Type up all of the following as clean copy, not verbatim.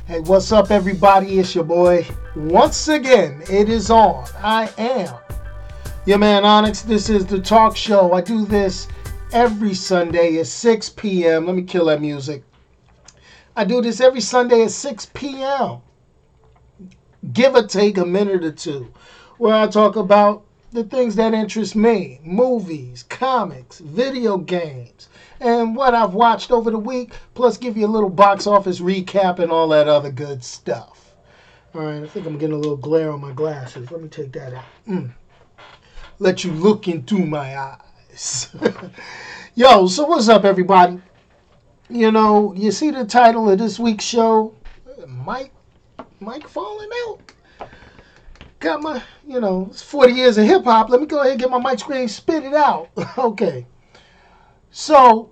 Hey, what's up, everybody? It's your boy. Once again, it is on. I am your man Onyx. This is the talk show. I do this every Sunday at 6 p.m. Let me kill that music. I do this every Sunday at 6 p.m. Give or take a minute or two, where I talk about the things that interest me: movies, comics, video games, and what I've watched over the week, plus give you a little box office recap and all that other good stuff. All right, I think I'm getting a little glare on my glasses. Let me take that out. Let you look into my eyes. Yo, so what's up, everybody? You know, you see the title of this week's show, Mike falling out. Got my, it's 40 years of hip-hop. Let me go ahead and get my mic screen, spit it out. Okay. So,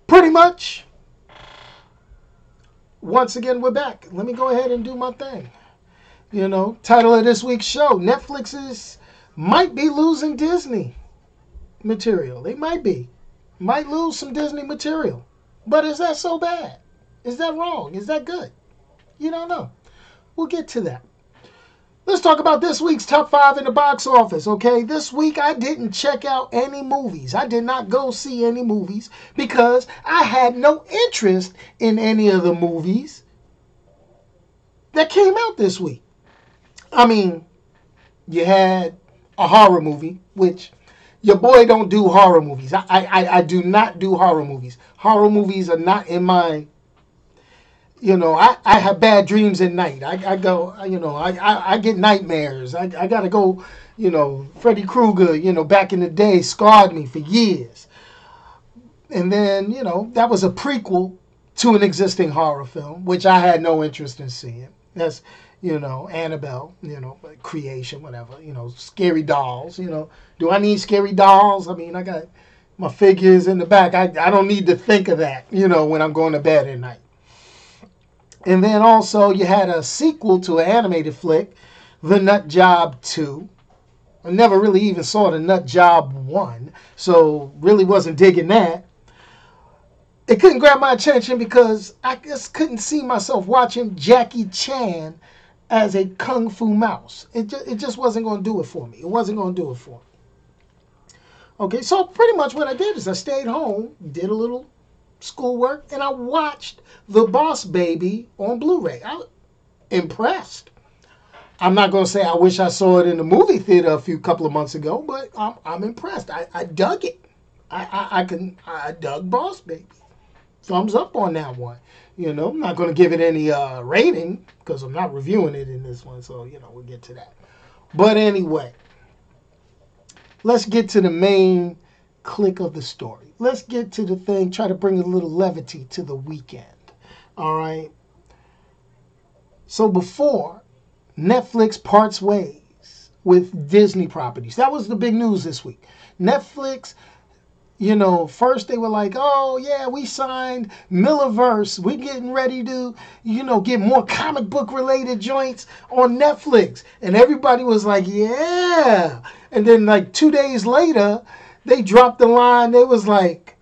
pretty much, once again, we're back. Let me go ahead and do my thing. Title of this week's show, Netflix's might be losing Disney material. They might be. Might lose some Disney material. But is that so bad? Is that wrong? Is that good? You don't know. We'll get to that. Let's talk about this week's top 5 in the box office, okay? This week I didn't check out any movies. I did not go see any movies because I had no interest in any of the movies that came out this week. I mean, you had a horror movie, which your boy don't do horror movies. I do not do horror movies. Horror movies are not in my... I have bad dreams at night. I go, I get nightmares. I got to go, Freddy Krueger, back in the day scarred me for years. And then, that was a prequel to an existing horror film, which I had no interest in seeing. That's, Annabelle, creation, whatever, scary dolls, Do I need scary dolls? I mean, I got my figures in the back. I don't need to think of that, when I'm going to bed at night. And then also you had a sequel to an animated flick, The Nut Job 2. I never really even saw The Nut Job 1, so really wasn't digging that. It couldn't grab my attention because I just couldn't see myself watching Jacky Chan as a kung fu mouse. It just wasn't going to do it for me. It wasn't going to do it for me. Okay, so pretty much what I did is I stayed home, did a little schoolwork, and I watched The Boss Baby on Blu Ray. I was impressed. I'm not going to say I wish I saw it in the movie theater a couple of months ago, but I'm impressed. I dug it. I dug Boss Baby. Thumbs up on that one. I'm not going to give it any rating because I'm not reviewing it in this one, so we'll get to that. But anyway, let's get to the main click of the story. Let's get to the thing, try to bring a little levity to the weekend. All right? So before Netflix parts ways with Disney properties, that was the big news this week. Netflix, first they were like, oh, yeah, we signed Millerverse. We're getting ready to, get more comic book related joints on Netflix. And everybody was like, yeah. And then like 2 days later, they dropped the line. They was like,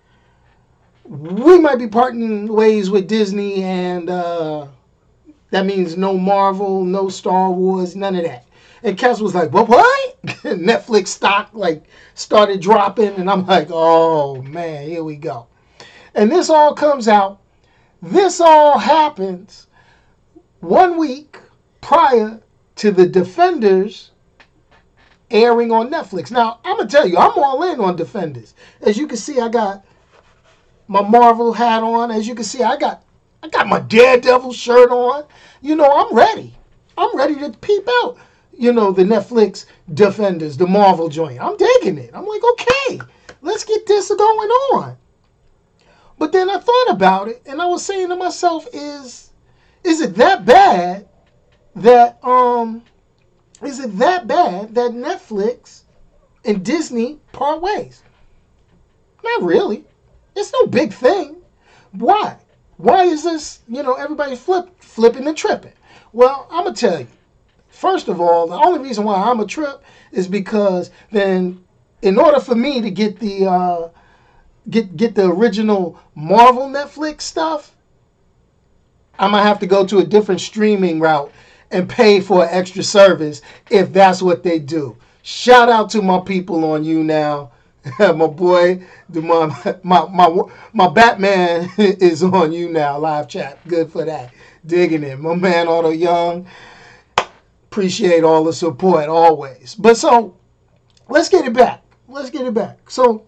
we might be parting ways with Disney, and that means no Marvel, no Star Wars, none of that. And Cass was like, what? Netflix stock started dropping, and I'm like, oh man, here we go. And this all comes out. This all happens 1 week prior to the Defenders airing on Netflix. Now, I'm going to tell you, I'm all in on Defenders. As you can see, I got my Marvel hat on. As you can see, I got my Daredevil shirt on. I'm ready. I'm ready to peep out, the Netflix Defenders, the Marvel joint. I'm digging it. I'm like, okay, let's get this going on. But then I thought about it, and I was saying to myself, is it that bad that Netflix and Disney part ways? Not really. It's no big thing. Why? Why is this, everybody flipping and tripping? Well, I'm going to tell you. First of all, the only reason why I'm a trip is because then in order for me to get the original Marvel Netflix stuff, I'm going to have to go to a different streaming route and pay for an extra service if that's what they do. Shout out to my people on You Now. My boy, my Batman is on You Now, live chat. Good for that. Digging it. My man Otto Young. Appreciate all the support always. But so, let's get it back. So,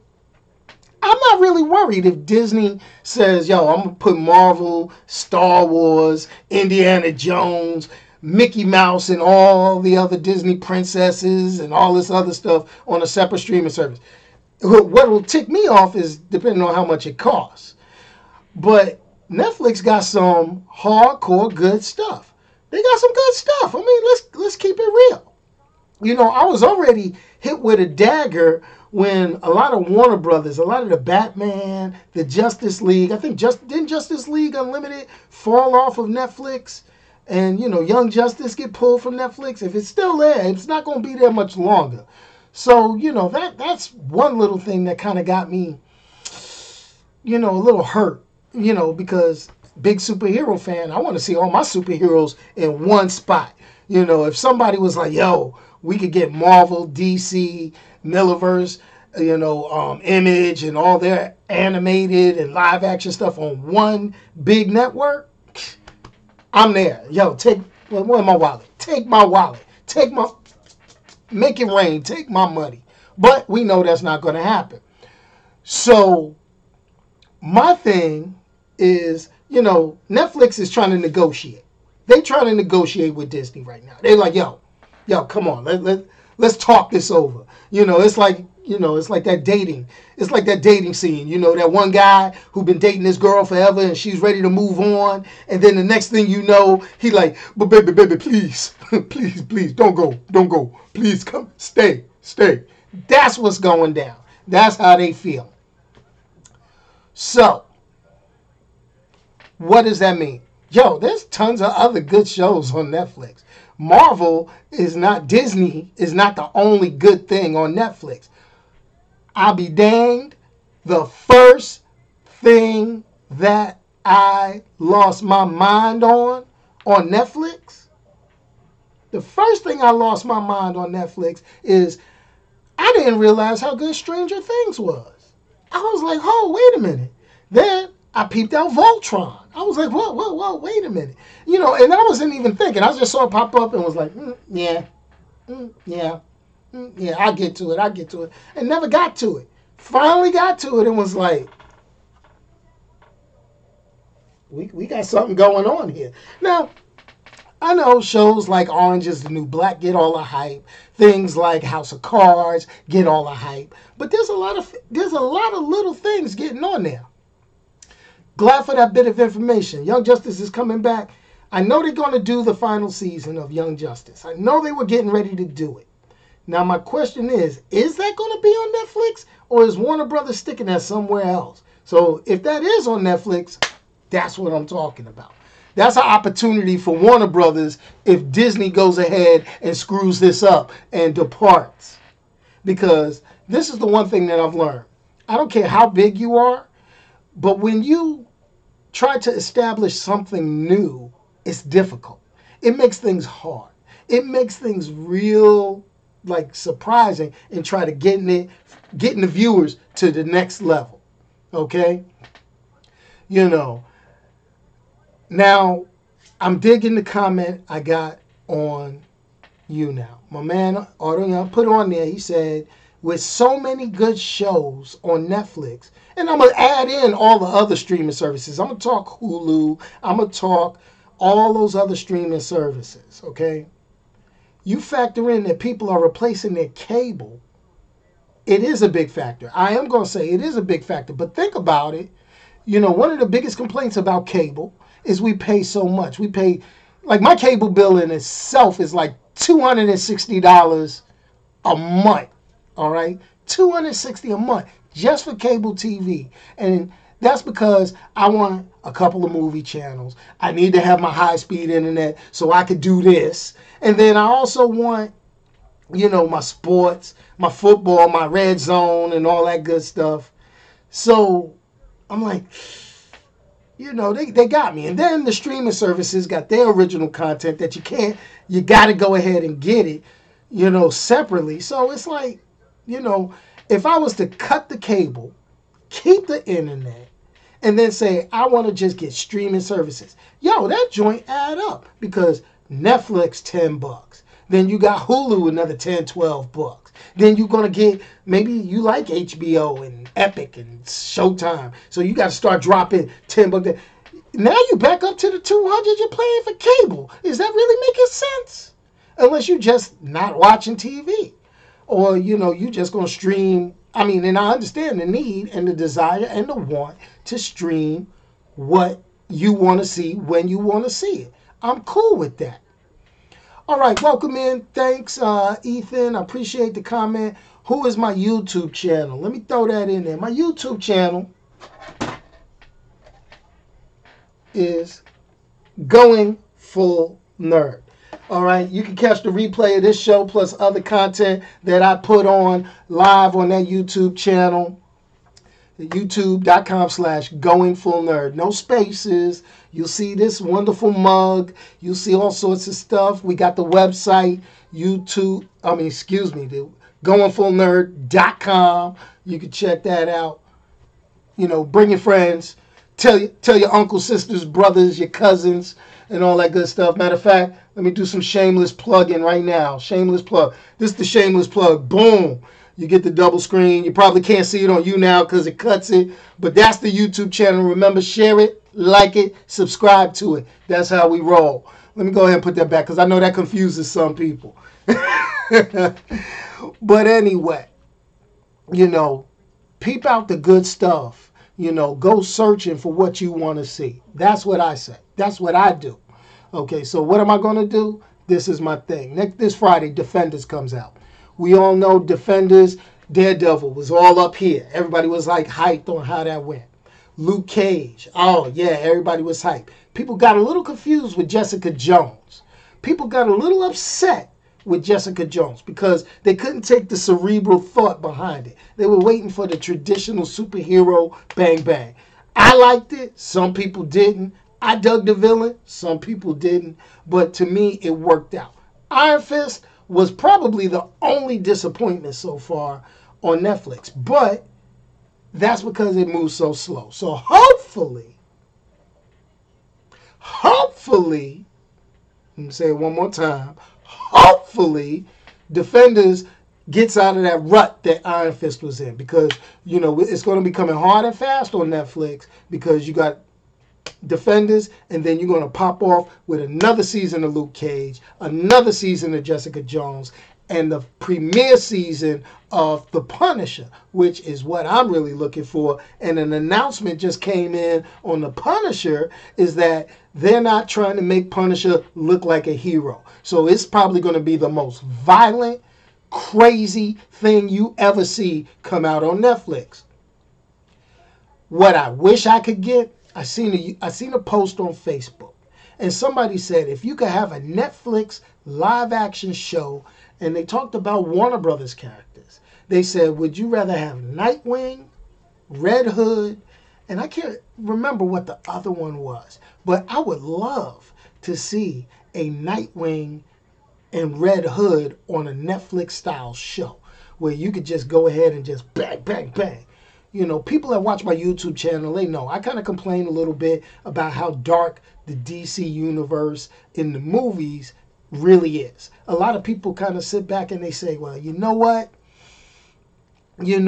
I'm not really worried if Disney says, yo, I'm going to put Marvel, Star Wars, Indiana Jones, Mickey Mouse, and all the other Disney princesses and all this other stuff on a separate streaming service. What will tick me off is depending on how much it costs. But Netflix got some hardcore good stuff. They got some good stuff. I mean, let's keep it real. You know, I was already hit with a dagger when a lot of Warner Brothers, a lot of the Batman, the Justice League, I think didn't Justice League Unlimited fall off of Netflix? And, you know, Young Justice get pulled from Netflix. If it's still there, it's not going to be there much longer. So, you know, that's one little thing that kind of got me, you know, a little hurt, you know, because big superhero fan, I want to see all my superheroes in one spot. You know, if somebody was like, yo, we could get Marvel, DC, Milliverse, you know, Image and all their animated and live action stuff on one big network, I'm there. Yo, where's my wallet? Take my wallet. Make it rain. Take my money. But we know that's not going to happen. So my thing is, you know, Netflix is trying to negotiate. They trying to negotiate with Disney right now. They're like, yo, come on, let's talk this over. You know, it's like that dating. It's like that dating scene. You know, that one guy who been dating this girl forever and she's ready to move on, and then the next thing you know, he like, but baby, please, please, don't go, please come, stay. That's what's going down. That's how they feel. So, what does that mean? Yo, there's tons of other good shows on Netflix. Disney is not the only good thing on Netflix. I'll be danged. The first thing that I lost my mind on Netflix, is I didn't realize how good Stranger Things was. I was like, oh, wait a minute. Then I peeped out Voltron. I was like, whoa, wait a minute. You know, and I wasn't even thinking. I just saw it pop up and was like, yeah, I'll get to it. And never got to it. Finally got to it and was like, we got something going on here. Now, I know shows like Orange is the New Black get all the hype. Things like House of Cards get all the hype. But there's a lot of little things getting on there. Glad for that bit of information. Young Justice is coming back. I know they're going to do the final season of Young Justice. I know they were getting ready to do it. Now, my question is that going to be on Netflix? Or is Warner Brothers sticking that somewhere else? So, if that is on Netflix, that's what I'm talking about. That's an opportunity for Warner Brothers if Disney goes ahead and screws this up and departs. Because this is the one thing that I've learned. I don't care how big you are, but when you try to establish something new, it's difficult. It makes things hard. It makes things real, like, surprising and try to getting the viewers to the next level. Okay? You know. Now, I'm digging the comment I got on You Now. My man, Otto, put on there, he said, with so many good shows on Netflix, and I'm going to add in all the other streaming services. I'm going to talk Hulu. I'm going to talk all those other streaming services, okay? You factor in that people are replacing their cable. It is a big factor. I am going to say it is a big factor. But think about it. You know, one of the biggest complaints about cable is we pay so much. We pay, like my cable bill in itself is like $260 a month. All right? $260 a month just for cable TV. And that's because I want a couple of movie channels. I need to have my high-speed internet so I could do this. And then I also want, you know, my sports, my football, my red zone, and all that good stuff. So I'm like, they got me. And then the streaming services got their original content that you got to go ahead and get it, separately. So it's like, if I was to cut the cable, keep the internet, and then say, I want to just get streaming services. That joint add up because Netflix, $10. Then you got Hulu, another 10, $12. Then you're going to get, maybe you like HBO and Epic and Showtime. So you got to start dropping $10. Now you back up to the 200 you're playing for cable. Is that really making sense? Unless you're just not watching TV. Or, you just going to stream. I mean, and I understand the need and the desire and the want to stream what you want to see when you want to see it. I'm cool with that. All right, welcome in. Thanks, Ethan. I appreciate the comment. Who is my YouTube channel? Let me throw that in there. My YouTube channel is GoingFullNerd. All right, you can catch the replay of this show plus other content that I put on live on that YouTube channel. YouTube.com/GoingFullNerd. No spaces. You'll see this wonderful mug. You'll see all sorts of stuff. We got the website, the GoingFullNerd.com. You can check that out. Bring your friends. Tell your uncles, sisters, brothers, your cousins, and all that good stuff. Matter of fact, let me do some shameless plugging right now. Shameless plug. This is the shameless plug. Boom. You get the double screen. You probably can't see it on you now because it cuts it. But that's the YouTube channel. Remember, share it, like it, subscribe to it. That's how we roll. Let me go ahead and put that back because I know that confuses some people. But anyway, peep out the good stuff. Go searching for what you want to see. That's what I say. That's what I do. Okay, so what am I going to do? This is my thing. This Friday, Defenders comes out. We all know Defenders, Daredevil was all up here. Everybody was like hyped on how that went. Luke Cage. Oh, yeah, everybody was hyped. People got a little confused with Jessica Jones. People got a little upset with Jessica Jones because they couldn't take the cerebral thought behind it. They were waiting for the traditional superhero bang bang. I liked it. Some people didn't. I dug the villain. Some people didn't. But to me, it worked out. Iron Fist was probably the only disappointment so far on Netflix. But that's because it moves so slow. So hopefully, let me say it one more time, hopefully, Defenders gets out of that rut that Iron Fist was in. Because, it's going to be coming hard and fast on Netflix because you got Defenders, and then you're going to pop off with another season of Luke Cage, another season of Jessica Jones, and the premiere season of The Punisher, which is what I'm really looking for. And an announcement just came in on The Punisher is that they're not trying to make Punisher look like a hero. So it's probably going to be the most violent, crazy thing you ever see come out on Netflix. What I wish I could get, I seen a post on Facebook, and somebody said if you could have a Netflix live action show, and they talked about Warner Brothers characters. They said, would you rather have Nightwing, Red Hood, and I can't remember what the other one was, but I would love to see a Nightwing and Red Hood on a Netflix style show where you could just go ahead and just bang, bang, bang. People that watch my YouTube channel, they know I kind of complain a little bit about how dark the DC universe in the movies really is. A lot of people kind of sit back and they say, well, you know what? We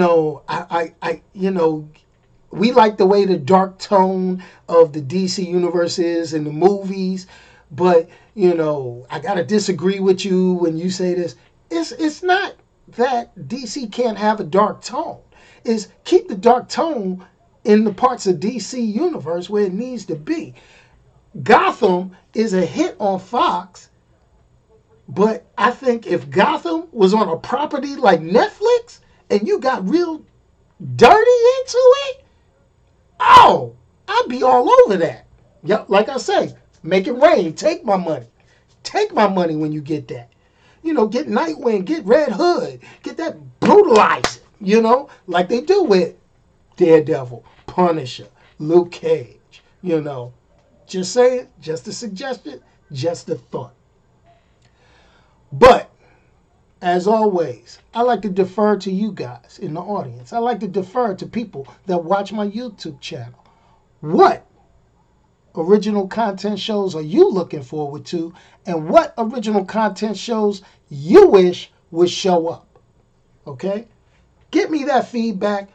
like the way the dark tone of the DC universe is in the movies, but, I got to disagree with you when you say this. It's not that DC can't have a dark tone. Is keep the dark tone in the parts of DC universe where it needs to be. Gotham is a hit on Fox, but I think if Gotham was on a property like Netflix and you got real dirty into it, oh, I'd be all over that. Yep, like I say, make it rain. Take my money. Take my money when you get that. Get Nightwing, get Red Hood, get that brutalizer. Like they do with Daredevil, Punisher, Luke Cage. You know, just say it, just a suggestion, just a thought. But as always, I like to defer to you guys in the audience. I like to defer to people that watch my YouTube channel. What original content shows are you looking forward to? And what original content shows you wish would show up? Okay? Get me that feedback.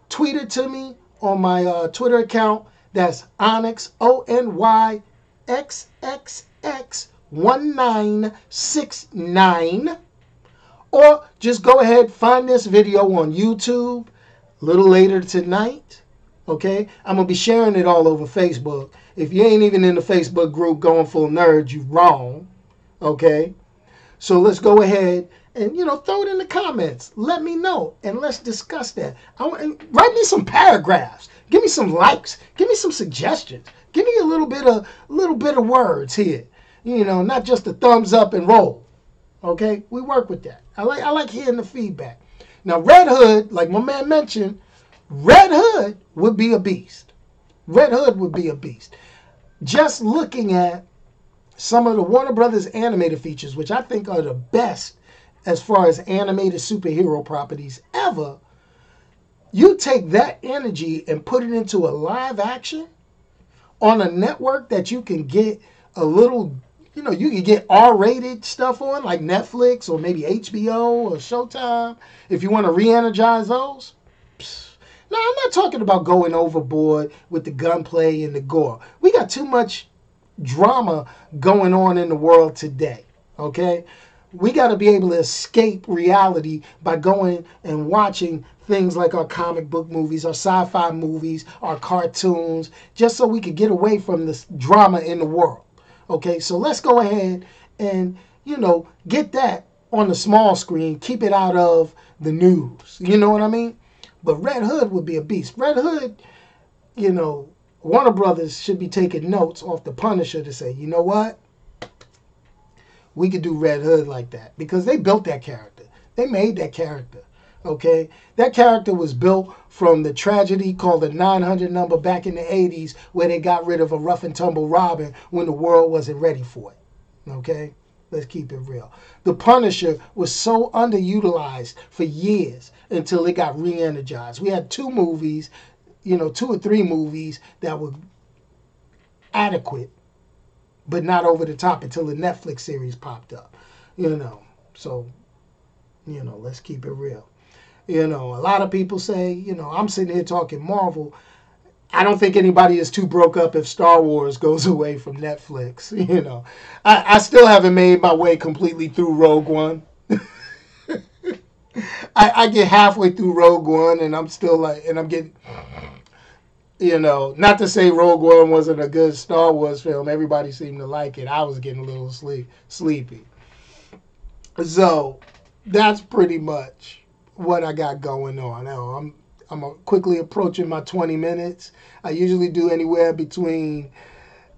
Tweet it to me on my Twitter account. That's Onyx, ONYXXX1969. Or just go ahead, find this video on YouTube a little later tonight. Okay? I'm going to be sharing it all over Facebook. If you ain't even in the Facebook group GoingFullNerd, you wrong. Okay? So let's go ahead and, throw it in the comments. Let me know, and let's discuss that. Write me some paragraphs. Give me some likes. Give me some suggestions. Give me a little bit of words here. Not just a thumbs up and roll. Okay? We work with that. I like hearing the feedback. Now, Red Hood, like my man mentioned, Red Hood would be a beast. Red Hood would be a beast. Just looking at some of the Warner Brothers animated features, which I think are the best as far as animated superhero properties ever, you take that energy and put it into a live action on a network that you can get a little, you can get R-rated stuff on, like Netflix or maybe HBO or Showtime, if you want to re-energize those. Now, I'm not talking about going overboard with the gunplay and the gore. We got too much drama going on in the world today, okay? We got to be able to escape reality by going and watching things like our comic book movies, our sci-fi movies, our cartoons, just so we could get away from this drama in the world, okay? So let's go ahead and, get that on the small screen, keep it out of the news, you know what I mean? But Red Hood would be a beast. Red Hood, Warner Brothers should be taking notes off the Punisher to say, you know what? We could do Red Hood like that. Because they built that character. They made that character. Okay? That character was built from the tragedy called the 900 number back in the 80s, where they got rid of a rough and tumble Robin when the world wasn't ready for it. Okay? Let's keep it real. The Punisher was so underutilized for years until it got re-energized. We had 2 movies, 2 or 3 movies that were adequate, but not over the top until the Netflix series popped up. So, let's keep it real. A lot of people say, I'm sitting here talking Marvel. I don't think anybody is too broke up if Star Wars goes away from Netflix. I still haven't made my way completely through Rogue One. I get halfway through Rogue One and I'm still I'm getting, not to say Rogue One wasn't a good Star Wars film. Everybody seemed to like it. I was getting a little sleepy. So that's pretty much what I got going on. Now, I'm quickly approaching my 20 minutes. I usually do anywhere between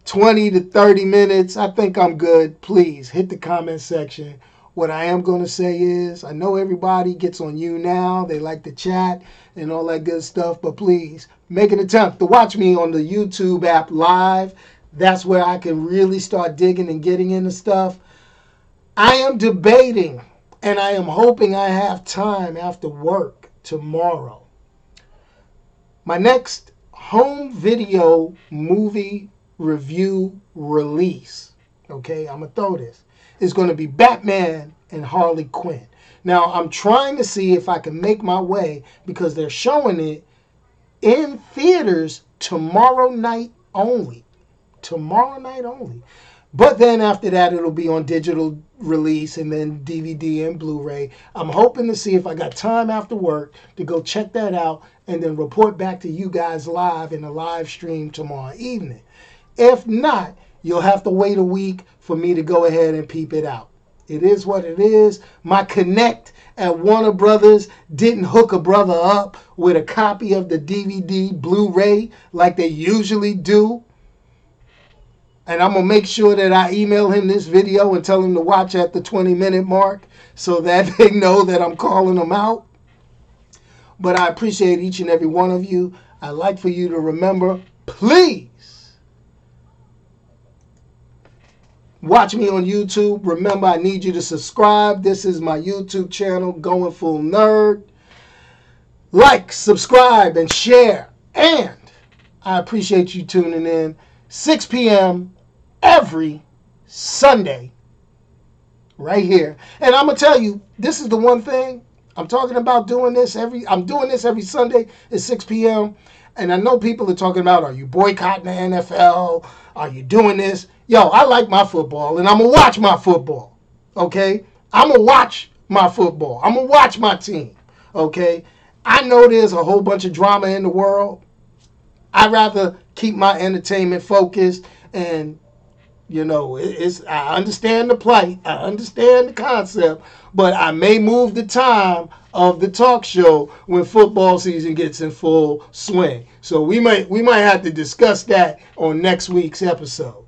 20 to 30 minutes. I think I'm good. Please hit the comment section. What I am going to say is, I know everybody gets on you now. They like to chat and all that good stuff. But please, make an attempt to watch me on the YouTube app live. That's where I can really start digging and getting into stuff. I am debating, and I am hoping I have time after work tomorrow. My next home video movie review release, okay, I'm going to throw this, is going to be Batman and Harley Quinn. Now, I'm trying to see if I can make my way, because they're showing it in theaters tomorrow night only. Tomorrow night only. But then after that, it'll be on digital release and then DVD and Blu Ray. I'm hoping to see if I got time after work to go check that out and then report back to you guys live in a live stream tomorrow evening. If not, you'll have to wait a week for me to go ahead and peep it out. It is what it is. My Connect at Warner Brothers didn't hook a brother up with a copy of the DVD Blu Ray like they usually do. And I'm going to make sure that I email him this video and tell him to watch at the 20-minute mark so that they know that I'm calling them out. But I appreciate each and every one of you. I'd like for you to remember, please Watch me on YouTube. Remember, I need you to subscribe. This is my YouTube channel, Going Full Nerd. Like, subscribe, and share. And I appreciate you tuning in. 6 p.m. every Sunday. Right here. And I'm going to tell you, this is the one thing. I'm talking about doing this I'm doing this every Sunday at 6 p.m. And I know people are talking about, are you boycotting the NFL? Are you doing this? Yo, I like my football, and I'm going to watch my football. Okay? I'm going to watch my football. I'm going to watch my team. Okay? I know there's a whole bunch of drama in the world. I'd rather keep my entertainment focused, and I understand the plight, I understand the concept, but I may move the time of the talk show when football season gets in full swing. So we might have to discuss that on next week's episode.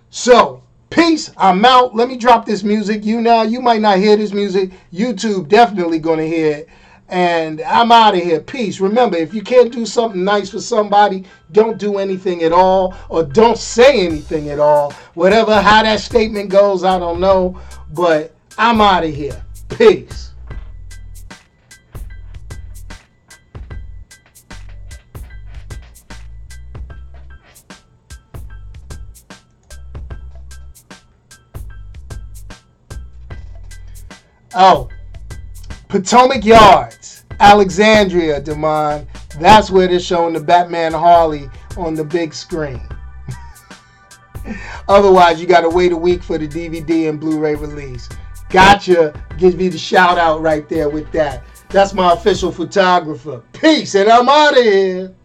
So, peace. I'm out. Let me drop this music. You might not hear this music. YouTube definitely gonna hear it. And I'm out of here. Peace. Remember, if you can't do something nice for somebody, don't do anything at all, or don't say anything at all. Whatever, how that statement goes, I don't know. But I'm out of here. Peace. Oh, Potomac Yards, Alexandria, Demond. That's where they're showing the Batman Harley on the big screen. Otherwise, you got to wait a week for the DVD and Blu Ray release. Gotcha. Gives me the shout out right there with that. That's my official photographer. Peace, and I'm out of here.